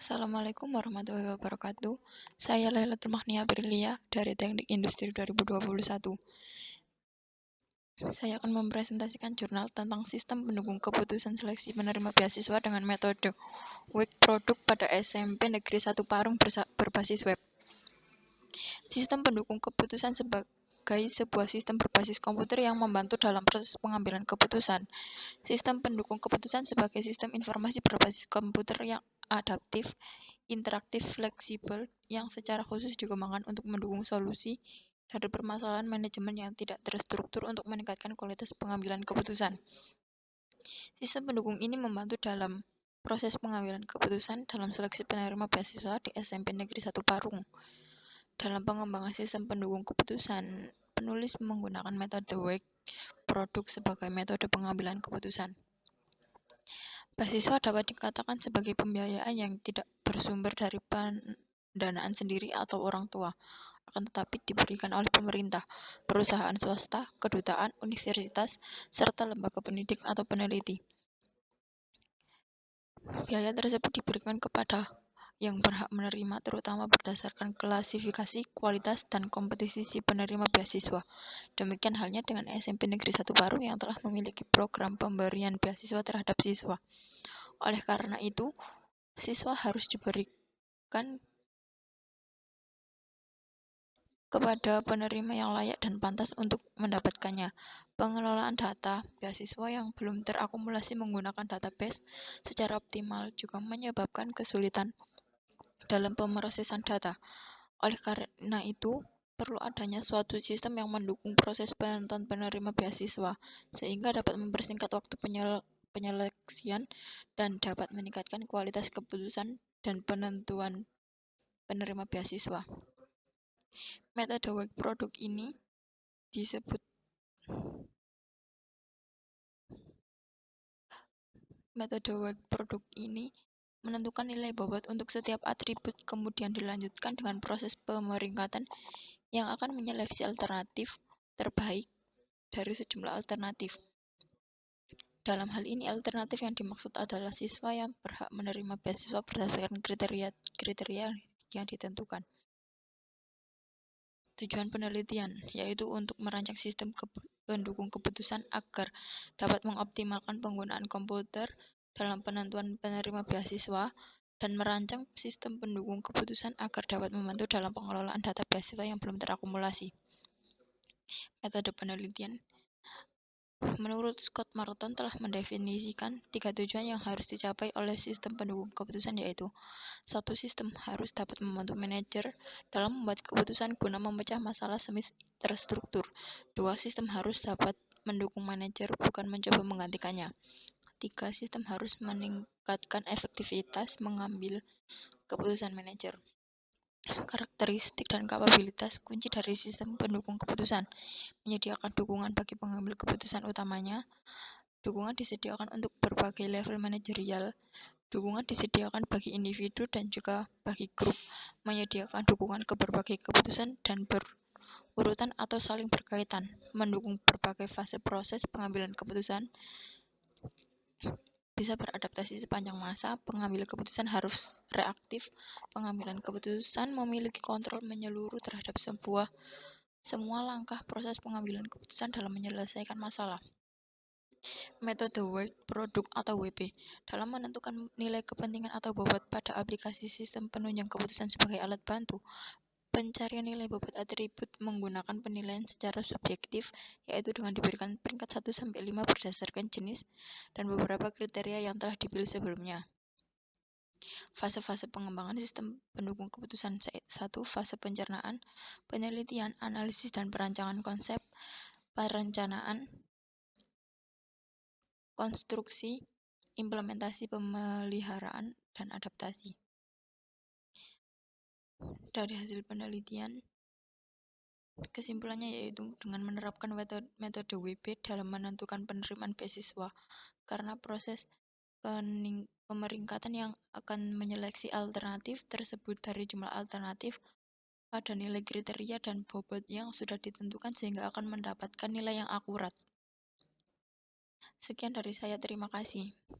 Assalamualaikum warahmatullahi wabarakatuh. Saya Lailatul Mahnia Aprilia dari Teknik Industri 2021. Saya akan mempresentasikan jurnal tentang sistem pendukung keputusan seleksi penerima beasiswa dengan metode WIC produk pada SMP Negeri 1 Parung berbasis web. Sistem pendukung keputusan sebagai sebuah sistem berbasis komputer yang membantu dalam proses pengambilan keputusan. Sistem pendukung keputusan sebagai sistem informasi berbasis komputer yang adaptif, interaktif, fleksibel, yang secara khusus dikembangkan untuk mendukung solusi dari permasalahan manajemen yang tidak terstruktur untuk meningkatkan kualitas pengambilan keputusan. Sistem pendukung ini membantu dalam proses pengambilan keputusan dalam seleksi penerima beasiswa di SMP Negeri 1 Parung. Dalam pengembangan sistem pendukung keputusan, penulis menggunakan metode WIC produk sebagai metode pengambilan keputusan. Beasiswa dapat dikatakan sebagai pembiayaan yang tidak bersumber dari pendanaan sendiri atau orang tua, akan tetapi diberikan oleh pemerintah, perusahaan swasta, kedutaan, universitas, serta lembaga pendidik atau peneliti. Biaya tersebut diberikan kepada yang berhak menerima terutama berdasarkan klasifikasi, kualitas, dan kompetisi si penerima beasiswa. Demikian halnya dengan SMP Negeri 1 Parung yang telah memiliki program pemberian beasiswa terhadap siswa. Oleh karena itu, siswa harus diberikan kepada penerima yang layak dan pantas untuk mendapatkannya. Pengelolaan data beasiswa yang belum terakumulasi menggunakan database secara optimal juga menyebabkan kesulitan dalam pemrosesan data. Oleh karena itu, perlu adanya suatu sistem yang mendukung proses penentuan penerima beasiswa, sehingga dapat mempersingkat waktu penyeleksian dan dapat meningkatkan kualitas keputusan dan penentuan penerima beasiswa. Metode WIC produk ini disebut menentukan nilai bobot untuk setiap atribut, kemudian dilanjutkan dengan proses pemeringkatan yang akan menyeleksi alternatif terbaik dari sejumlah alternatif. Dalam hal ini, alternatif yang dimaksud adalah siswa yang berhak menerima beasiswa berdasarkan kriteria yang ditentukan. Tujuan penelitian yaitu untuk merancang sistem pendukung keputusan agar dapat mengoptimalkan penggunaan komputer dalam penentuan penerima beasiswa dan merancang sistem pendukung keputusan agar dapat membantu dalam pengelolaan data beasiswa yang belum terakumulasi. Metode penelitian menurut Scott Martin telah mendefinisikan 3 tujuan yang harus dicapai oleh sistem pendukung keputusan, yaitu 1. Sistem harus dapat membantu manajer dalam membuat keputusan guna memecah masalah semi terstruktur. 2. Sistem harus dapat mendukung manajer, bukan mencoba menggantikannya. 3. Sistem harus meningkatkan efektivitas mengambil keputusan manajer. Karakteristik dan kapabilitas kunci dari sistem pendukung keputusan: menyediakan dukungan bagi pengambil keputusan utamanya. Dukungan disediakan untuk berbagai level manajerial. Dukungan disediakan bagi individu dan juga bagi grup. Menyediakan dukungan ke berbagai keputusan dan berurutan atau saling berkaitan. Mendukung berbagai fase proses pengambilan keputusan. Bisa beradaptasi sepanjang masa. Pengambil keputusan harus reaktif. Pengambilan keputusan memiliki kontrol menyeluruh terhadap semua langkah proses pengambilan keputusan dalam menyelesaikan masalah. Metode WIC produk atau WP dalam menentukan nilai kepentingan atau bobot pada aplikasi sistem penunjang keputusan sebagai alat bantu pencarian nilai bobot atribut menggunakan penilaian secara subjektif, yaitu dengan diberikan peringkat 1-5 berdasarkan jenis dan beberapa kriteria yang telah dipilih sebelumnya. Fase-fase pengembangan sistem pendukung keputusan: 1. Fase pencernaan, penelitian, analisis dan perancangan konsep, perencanaan, konstruksi, implementasi, pemeliharaan, dan adaptasi. Dari hasil penelitian, kesimpulannya yaitu dengan menerapkan metode WP dalam menentukan penerimaan beasiswa, karena proses pemeringkatan yang akan menyeleksi alternatif tersebut dari jumlah alternatif pada nilai kriteria dan bobot yang sudah ditentukan sehingga akan mendapatkan nilai yang akurat. Sekian dari saya, terima kasih.